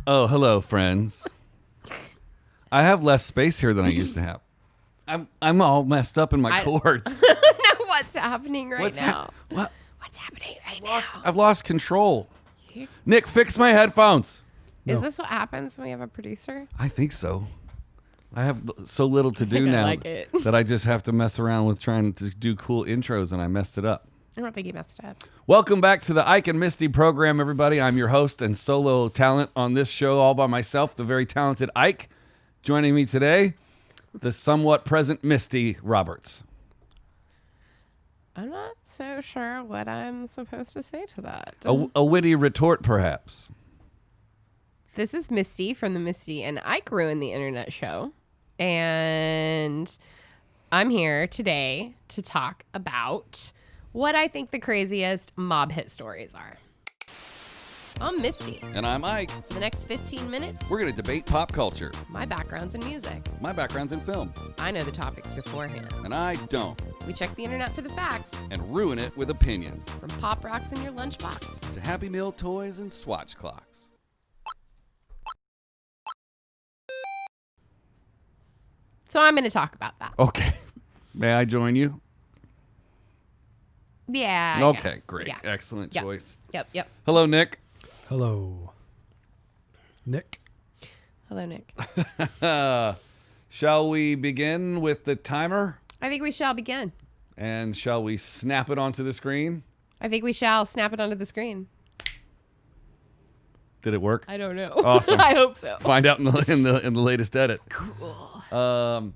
Oh, hello, friends. I have less space here than I used to have. I'm all messed up in my cords. I don't know what's happening now. What's happening right now? I've lost control. Nick, fix my headphones. Is this what happens when we have a producer? I think so. I have so little to do now that I just have to mess around with trying to do cool intros, and I messed it up. I don't think you messed up. Welcome back to the Ike and Misty program, everybody. I'm your host and solo talent on this show all by myself, the very talented Ike. Joining me today, the somewhat present Misty Roberts. I'm not so sure what I'm supposed to say to that. A witty retort, perhaps. This is Misty from the Misty and Ike Ruin the Internet show. And I'm here today to talk about what I think the craziest mob hit stories are. I'm Misty. And I'm Ike. For the next 15 minutes, We're going to debate pop culture. My background's in music. My background's in film. I know the topics beforehand. And I don't. We check the internet for the facts. And ruin it with opinions. From pop rocks in your lunchbox to Happy Meal toys and Swatch clocks. So I'm going to talk about that. Okay. May I join you? Yeah. I okay, guess. great. Yeah. Excellent choice. Yep. Hello, Nick. Hello, Nick. Hello, Nick. Shall we begin with the timer? I think we shall begin. And shall we snap it onto the screen? I think we shall snap it onto the screen. Did it work? I don't know. Awesome. I hope so. Find out in the latest edit. Cool.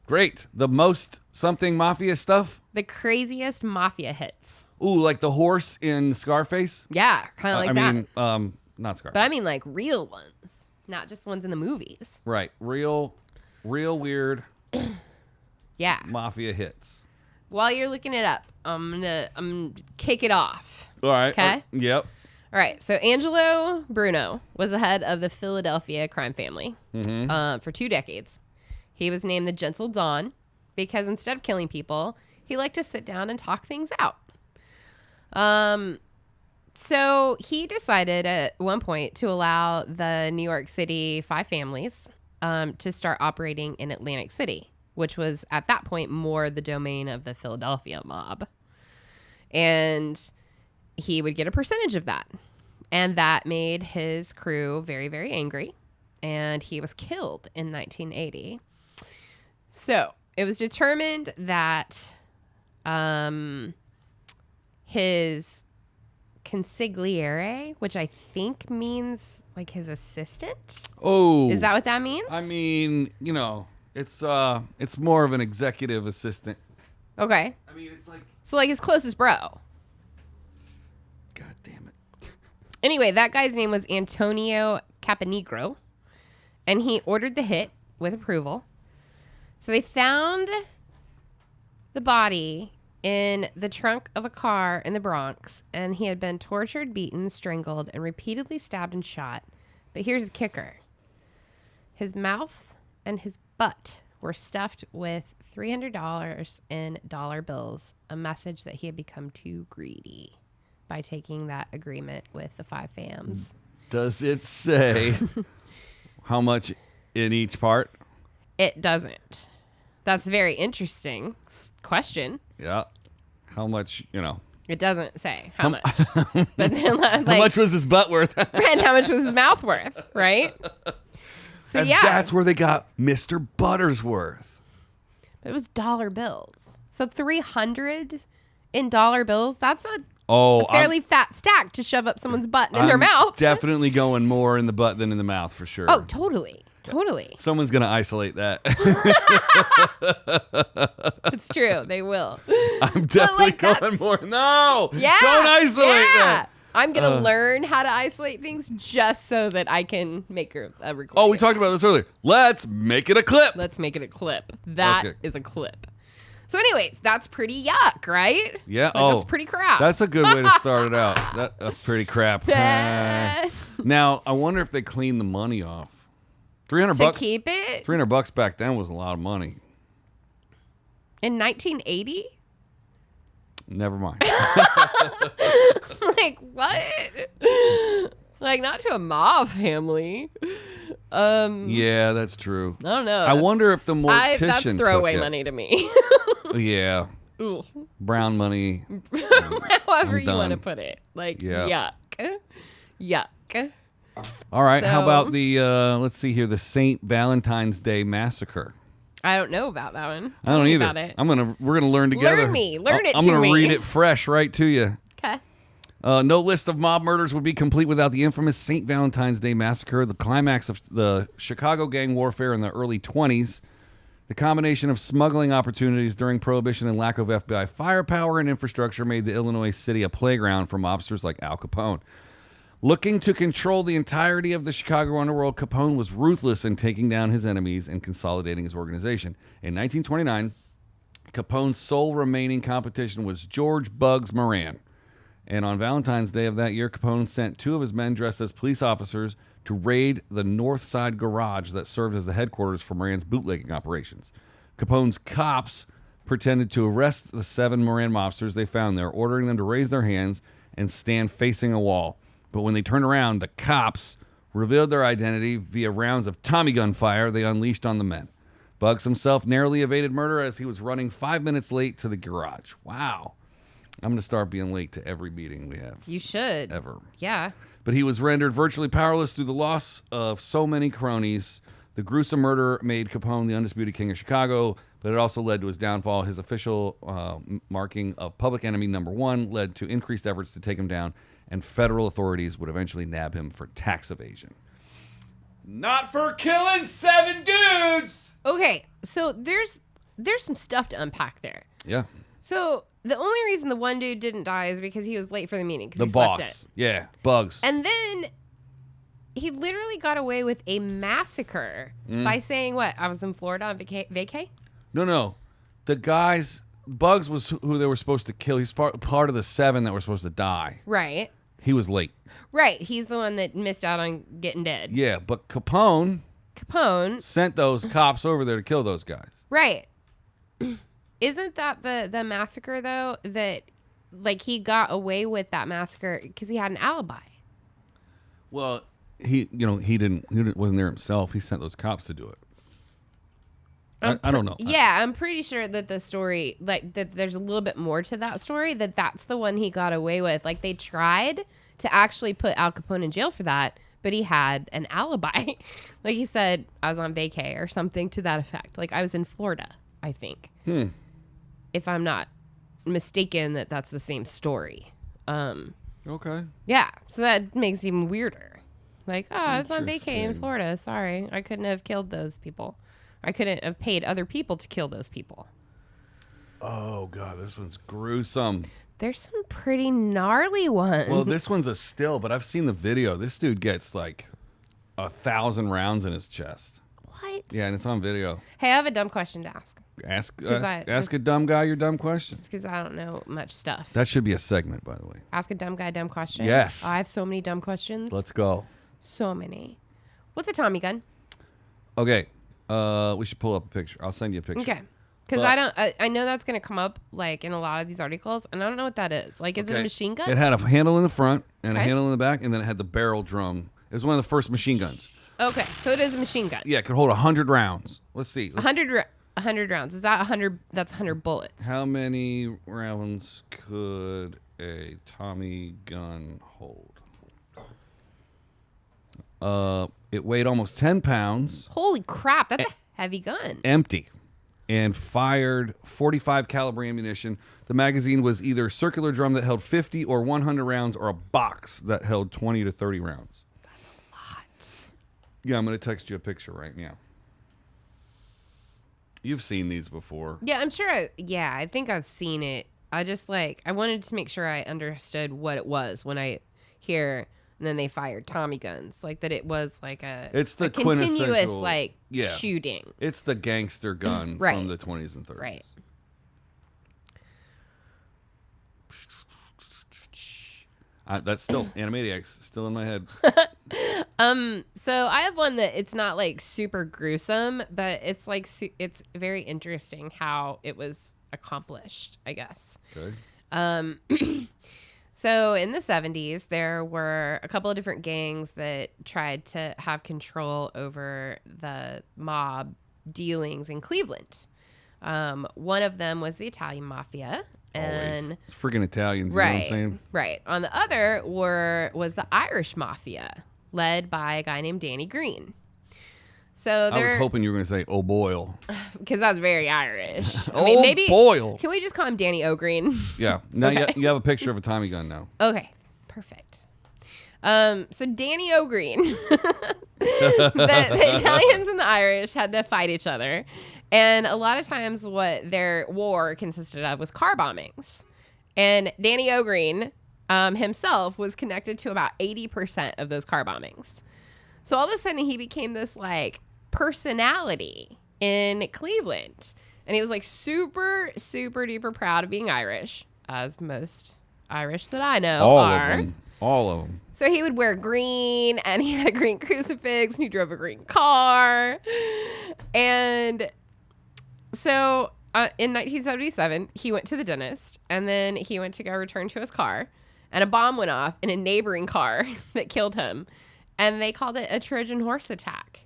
Great. The most something mafia stuff? The craziest mafia hits. Ooh, like the horse in Scarface? Yeah, kind of like that. I mean, not Scarface. But I mean like real ones, not just ones in the movies. Right. Real weird Yeah. mafia hits. While you're looking it up, I'm gonna kick it off. All right. Okay. Yep. All right. So Angelo Bruno was the head of the Philadelphia crime family for 2 decades. He was named the Gentle Don because instead of killing people, he liked to sit down and talk things out. So he decided at one point to allow the New York City 5 families to start operating in Atlantic City, which was at that point more the domain of the Philadelphia mob. And he would get a percentage of that. And that made his crew very, very angry. And he was killed in 1980. So it was determined that his consigliere, which I think means like his assistant. Oh. Is that what that means? I mean, it's more of an executive assistant. Okay. I mean, it's like, So like his closest bro. God damn it. Anyway, that guy's name was Antonio Caponigro, and he ordered the hit with approval. So they found the body in the trunk of a car in the Bronx, and he had been tortured, beaten, strangled, and repeatedly stabbed and shot. But here's the kicker. His mouth and his butt were stuffed with $300 in dollar bills, a message that he had become too greedy by taking that agreement with the 5 fams. Does it say how much in each part? It doesn't. That's a very interesting question. Yeah. How much, It doesn't say how much. But then, like, how much was his butt worth? and how much was his mouth worth, right? So and yeah. that's where they got Mr. Buttersworth. But it was dollar bills. So 300 in dollar bills, that's a fairly fat stack to shove up someoit's butt and in their mouth. Definitely going more in the butt than in the mouth for sure. Oh, totally. Totally. Someone's going to isolate that. It's true. They will. I'm definitely going more. No. Yeah. Don't isolate that. I'm going to learn how to isolate things just so that I can make a recording. Oh, we talked about this earlier. Let's make it a clip. Let's make it a clip. That is a clip. So anyways, that's pretty yuck, right? Yeah. That's pretty crap. That's a good way to start it out. That's pretty crap. Now, I wonder if they clean the money off. $300 to keep it? $300 back then was a lot of money. In 1980? Never mind. Like, what? Like, not to a mob family. Yeah, that's true. I don't know. I wonder if the mortician that's throwaway took it. money to me. Yeah. Ooh. Brown money. However you want to done. put it. Like, Yeah. Yuck. All right. How So- about the, let's see here, the St. Valentine's Day Massacre? I don't know about that one. I don't Tell me either. About it. We're gonna learn together. Learn it I'm to gonna me. read it fresh right to you. Okay. No list of mob murders would be complete without the infamous St. Valentine's Day Massacre, the climax of the Chicago gang warfare in the early 20s. The combination of smuggling opportunities during Prohibition and lack of FBI firepower and infrastructure made the Illinois city a playground for mobsters like Al Capone. Looking to control the entirety of the Chicago underworld, Capone was ruthless in taking down his enemies and consolidating his organization. In 1929, Capone's sole remaining competition was George Bugs Moran. And on Valentine's Day of that year, Capone sent 2 of his men dressed as police officers to raid the North Side garage that served as the headquarters for Moran's bootlegging operations. Capone's cops pretended to arrest the 7 Moran mobsters they found there, ordering them to raise their hands and stand facing a wall. But when they turned around, the cops revealed their identity via rounds of Tommy gun fire they unleashed on the men. Bugs himself narrowly evaded murder as he was running 5 minutes late to the garage. Wow. I'm going to start being late to every meeting we have. You should. Ever. Yeah. But he was rendered virtually powerless through the loss of so many cronies. The gruesome murder made Capone the undisputed king of Chicago, but it also led to his downfall. His official marking of public enemy number 1 led to increased efforts to take him down, and federal authorities would eventually nab him for tax evasion. Not for killing 7 dudes! Okay, so there's some stuff to unpack there. Yeah. So the only reason the one dude didn't die is because he was late for the meeting. The he boss. Slept in. Yeah, Bugs. And then he literally got away with a massacre by saying, what? I was in Florida on vacay? No. The guys, Bugs was who they were supposed to kill. He's part of the 7 that were supposed to die. Right. He was late. Right. He's the one that missed out on getting dead. Yeah, but Capone sent those cops over there to kill those guys. Right. Isn't that the massacre, though, that, like, he got away with that massacre because he had an alibi? Well, he wasn't there himself. He sent those cops to do it. I don't know. Yeah, I'm pretty sure that the story, like, that there's a little bit more to that story, that's the one he got away with. Like, they tried to actually put Al Capone in jail for that, but he had an alibi. Like he said, I was on vacay or something to that effect. Like, I was in Florida, I think. If I'm not mistaken, that's the same story. Okay. Yeah, so that makes it even weirder. Like, oh, I was on vacay in Interesting. Florida. Sorry, I couldn't have killed those people. I couldn't have paid other people to kill those people. Oh, God, this one's gruesome. There's some pretty gnarly ones. Well, this one's a still, but I've seen the video. This dude gets like 1,000 rounds in his chest. What? Yeah, and it's on video. Hey, I have a dumb question to ask. Ask just- a dumb guy your dumb question. Just because I don't know much stuff. That should be a segment, by the way. Ask a dumb guy a dumb question? Yes. I have so many dumb questions. Let's go. So many. What's a Tommy gun? Okay. We should pull up a picture. I'll send you a picture. Okay. Because But- I know that's going to come up, like, in a lot of these articles, and I don't know what that is. Like, is it a machine gun? It had a handle in the front and a Okay. handle in the back, and then it had the barrel drum. It was one of the first machine guns. Okay, so it is a machine gun. Yeah, it could hold 100 rounds. Let's see. 100 rounds. Is that 100? That's 100 bullets. How many rounds could a Tommy gun hold? It weighed almost 10 pounds, Holy crap, that's a heavy gun. empty, and fired 45 caliber ammunition. The magazine was either a circular drum that held 50 or 100 rounds, or a box that held 20 to 30 rounds. That's a lot. Yeah, I'm going to text you a picture right now. You've seen these before. Yeah, I'm sure. I think I've seen it. I just, like, I wanted to make sure I understood what it was when I hear, and then they fired Tommy guns. Like, that it was like It's the a continuous, quintessential- like, yeah. shooting. It's the gangster gun Right. from the 20s and 30s. Right. That's still Animaniacs, still in my head. So I have one that it's not, like, super gruesome, but it's, like, it's very interesting how it was accomplished, I guess. Okay. So in the 70s, there were a couple of different gangs that tried to have control over the mob dealings in Cleveland. One of them was the Italian Mafia. And Always. It's freaking Italians, you know what I'm saying? Right. On the other was the Irish Mafia, led by a guy named Danny Greene. So I was hoping you were going to say, oh, Boyle. Because that's very Irish. Maybe Boyle. Can we just call him Danny O'Green? Yeah. Now Okay. you have a picture of a Tommy gun now. Okay, perfect. So Danny O'Green, the Italians and the Irish had to fight each other. And a lot of times what their war consisted of was car bombings. And Danny O'Green himself was connected to about 80% of those car bombings. So all of a sudden he became this like personality in Cleveland. And he was like super, super duper proud of being Irish, as most Irish that I know are. All of them. So he would wear green, and he had a green crucifix, and he drove a green car. And so in 1977, he went to the dentist, and then he went to go return to his car, and a bomb went off in a neighboring car that killed him. And they called it a Trojan horse attack.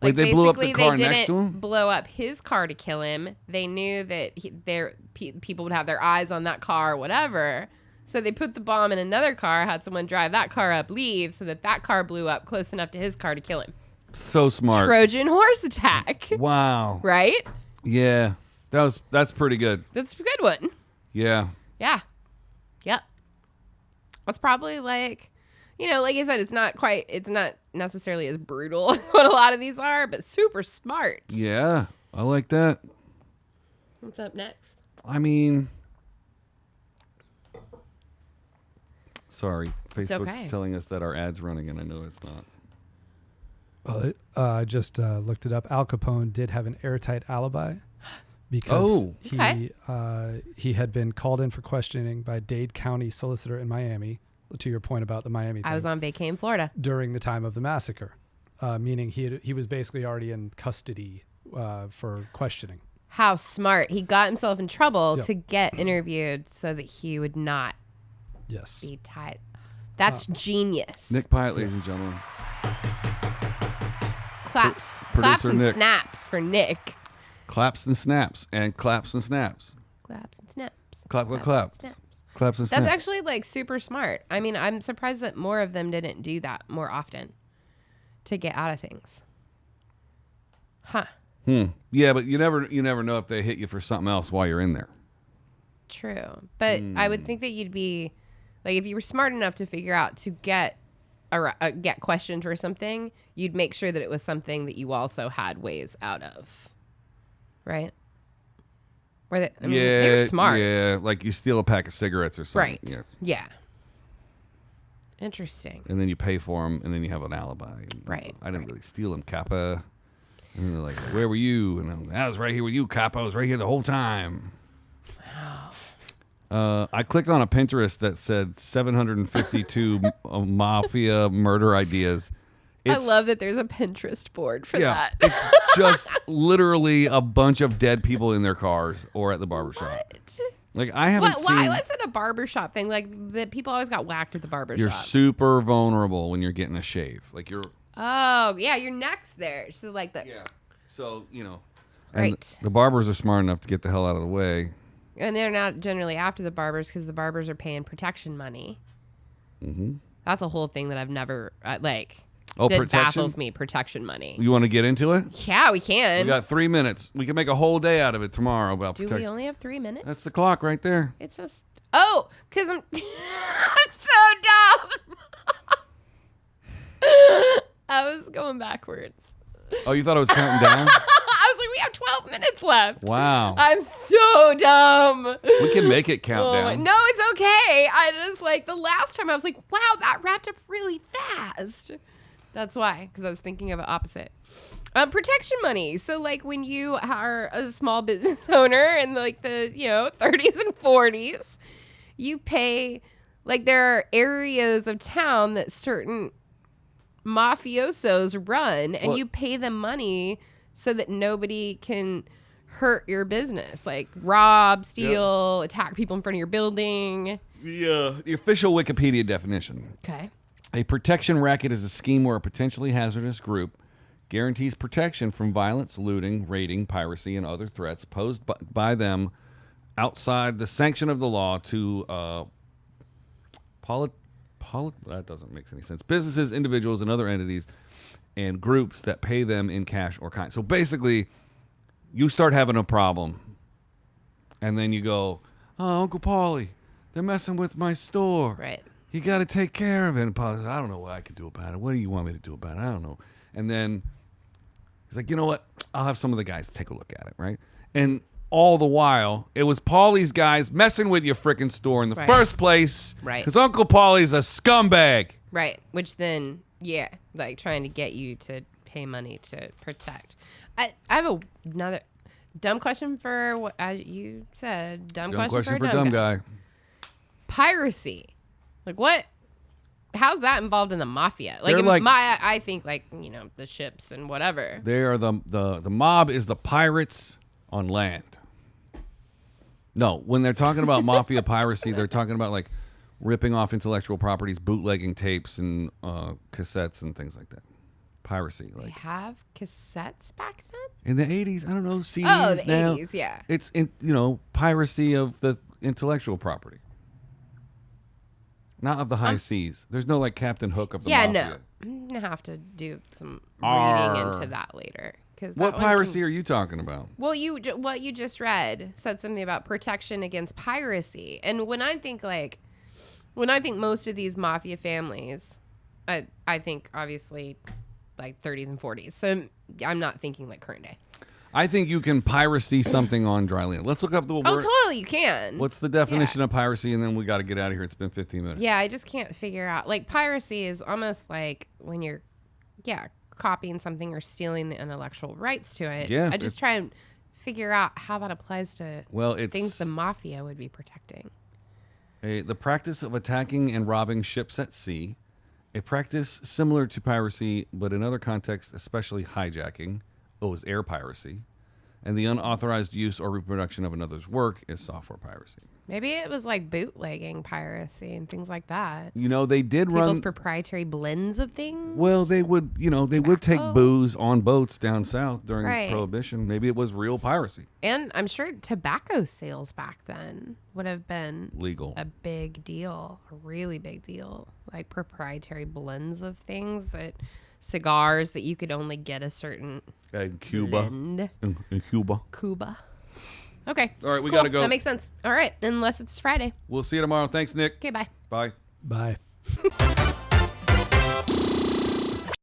Wait, they blew up the car they next to him? didn't blow up his car to kill him. They knew that people would have their eyes on that car or whatever. So they put the bomb in another car, had someone drive that car up, leave, so that car blew up close enough to his car to kill him. So smart. Trojan horse attack. Wow. Right? Yeah. That's pretty good. That's a good one. Yeah. Yeah. Yep. That's probably like... like I said, it's not necessarily as brutal as what a lot of these are, but super smart. Yeah, I like that. What's up next? I mean, sorry, Facebook's okay. telling us that our ad's running, and I know it's not. Well, I just looked it up. Al Capone did have an airtight alibi because he had been called in for questioning by Dade County solicitor in Miami. To your point about the Miami thing, I was on vacay in Florida during the time of the massacre, meaning he was basically already in custody for questioning. How smart. He got himself in trouble Yep. to get interviewed so that he would not Yes. be tied. That's genius. Nick Pyatt, ladies and gentlemen. Claps Producer and Nick. snaps for Nick. Claps and snaps and claps and snaps. Claps and snaps. Clap, and claps. snaps. Claps and snaps. That's actually like super smart. I mean, I'm surprised that more of them didn't do that more often to get out of things. Huh. Yeah, but you never know if they hit you for something else while you're in there. True. But I would think that you'd be like, if you were smart enough to figure out to get questioned for something, you'd make sure that it was something that you also had ways out of. Right? They're smart. Yeah, like you steal a pack of cigarettes or something. Right. Yeah. Interesting. And then you pay for them, and then you have an alibi. And, Right. I didn't really steal them, Kappa. And they're like, where were you? And I was right here with you, Kappa. I was right here the whole time. Wow. I clicked on a Pinterest that said 752 mafia murder ideas. I love that there's a Pinterest board for that. It's just literally a bunch of dead people in their cars or at the barbershop. What? Like, I haven't seen... Why was it a barbershop thing? Like, the people always got whacked at the barbershop. You're super vulnerable when you're getting a shave. Like, you're... Oh, yeah, your neck's there. So, like, Yeah. So, and Right. the barbers are smart enough to get the hell out of the way. And they're not generally after the barbers because the barbers are paying protection money. Mm-hmm. That's a whole thing that I've never, Oh, that protection? baffles me, protection money. You want to get into it? Yeah, we can. We got 3 minutes. We can make a whole day out of it tomorrow about Do protection. we only have 3 minutes? That's the clock right there. It's just... Oh, because I'm... I'm so dumb. I was going backwards. Oh, you thought I was counting down? I was like, we have 12 minutes left. Wow. I'm so dumb. We can make it count down. No, it's okay. I just the last time I was like, wow, that wrapped up really fast. That's why, because I was thinking of the opposite. Protection money. So when you are a small business owner in the 30s and 40s, you pay, there are areas of town that certain mafiosos run, and you pay them money so that nobody can hurt your business, like rob, steal, attack people in front of your building. The official Wikipedia definition. Okay. A protection racket is a scheme where a potentially hazardous group guarantees protection from violence, looting, raiding, piracy, and other threats posed by them outside the sanction of the law to that doesn't make any sense. Businesses, individuals, and other entities and groups that pay them in cash or kind. So basically, you start having a problem, and then you go, "Oh, Uncle Paulie, they're messing with my store. Right. You got to take care of it." And Paulie says, "I don't know what I could do about it. What do you want me to do about it? I don't know." And then he's like, "You know what? I'll have some of the guys take a look at it, right?" And all the while, it was Paulie's guys messing with your freaking store in the first place. Right. Because Uncle Paulie's a scumbag. Right. Which then, yeah, like trying to get you to pay money to protect. I have another dumb question for what, as you said, dumb question for a dumb guy. Piracy. Like what? How's that involved in the mafia? Like, I think like, the ships and whatever. They are the mob is the pirates on land. No, when they're talking about mafia piracy, they're talking about like ripping off intellectual properties, bootlegging tapes and cassettes and things like that. Piracy. Like, they have cassettes back then? In the 80s, I don't know, CDs Oh, the now. 80s, yeah. It's piracy of the intellectual property. Not of the high seas. There's no like Captain Hook of the mafia. Yeah, no. I'm going to have to do some reading into that later. What piracy are you talking about? Well, what you just read said something about protection against piracy. And when I think most of these mafia families, I think obviously like 30s and 40s. So I'm not thinking like current day. I think you can piracy something on dry land. Let's look up the word. Oh, totally, you can. What's the definition of piracy? And then we got to get out of here. It's been 15 minutes. Yeah, I just can't figure out. Like piracy is almost like when you're, copying something or stealing the intellectual rights to it. Yeah. I just try and figure out how that applies to things the mafia would be protecting. The practice of attacking and robbing ships at sea, a practice similar to piracy, but in other contexts, especially hijacking, is air piracy, and the unauthorized use or reproduction of another's work is software piracy. Maybe it was like bootlegging piracy and things like that. They did People's proprietary blends of things. Well, they would, they would take booze on boats down south during Prohibition. Maybe it was real piracy. And I'm sure tobacco sales back then would have been legal. A big deal, a really big deal. Like proprietary blends of things cigars that you could only get a certain in Cuba. blend. In Cuba. Okay. All right, we got to go. That makes sense. All right, unless it's Friday. We'll see you tomorrow. Thanks, Nick. Okay, bye. Bye. Bye.